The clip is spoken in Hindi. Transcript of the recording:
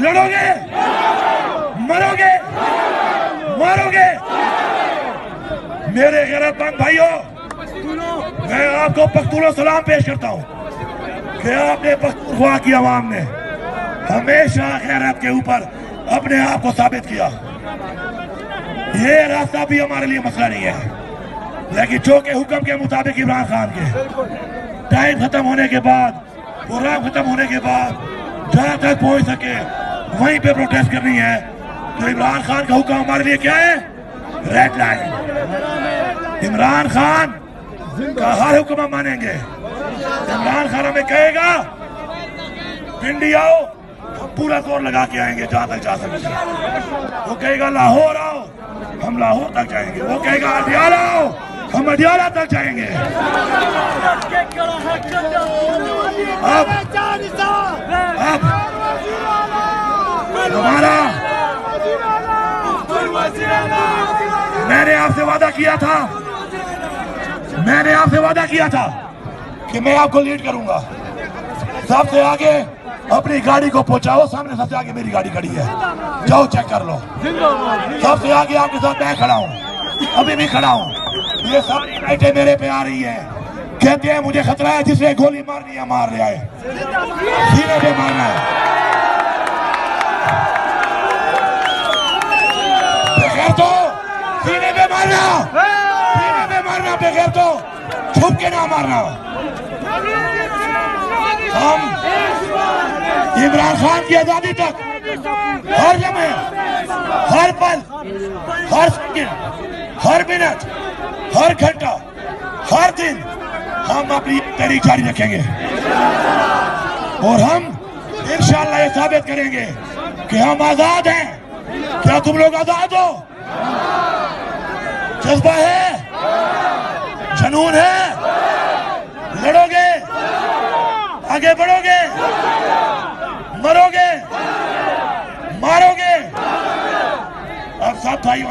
लड़ोगे, मरोगे, मारोगे। मेरे गैरतमंद भाइयों, मैं आपको पख्तून सलाम पेश करता हूं कि आपने पख्तूनख्वा की आवाम ने हमेशा गैरत के ऊपर अपने आप को साबित किया। ये रास्ता भी हमारे लिए मसला नहीं है, लेकिन जो के हुक्म के मुताबिक इमरान खान के टाइम खत्म होने के बाद, प्रोग्राम खत्म होने के बाद जहां तक पहुंच सके वहीं पे प्रोटेस्ट करनी है। तो इमरान खान का हुक्म हमारे लिए क्या है? Red line. इमरान खान का हर हुक्म हम मानेंगे। इमरान खान हमें कहेगा पिंडी आओ, हम पूरा जोर लगा के आएंगे जहां तक जा सकते। वो कहेगा लाहौर आओ, हम लाहौर तक जाएंगे। वो कहेगा अडियाला आओ, हम अडियाला तक जाएंगे। अब हमारा, मैंने आपसे वादा किया था कि मैं आपको लीड करूंगा। सबसे आगे अपनी गाड़ी को पहुंचाओ, सामने सबसे आगे मेरी गाड़ी खड़ी है, जाओ चेक कर लो। सबसे आगे आपके साथ मैं खड़ा हूं, अभी भी खड़ा हूं। ये सारी लाइटें मेरे पे आ रही है, कहते हैं मुझे खतरा है, जिसने गोली मारनी है मार रहा है, सीने पे मारना है। बगैर तो सीने पे मारना, सीने पे मारना, बगैर तो छुप के ना मारना। हम इमरान खान की आजादी तक हर समय, हर पल, हर सेकंड, हर मिनट, हर घंटा, हर दिन हम अपनी तहरीक जारी रखेंगे और हम इंशाअल्लाह ये साबित करेंगे कि हम आजाद हैं। क्या तुम लोग आजाद हो? जज्बा है, जुनून है, लड़ोगे, आगे बढ़ोगे, मरोगे, मारोगे। अब सब भाई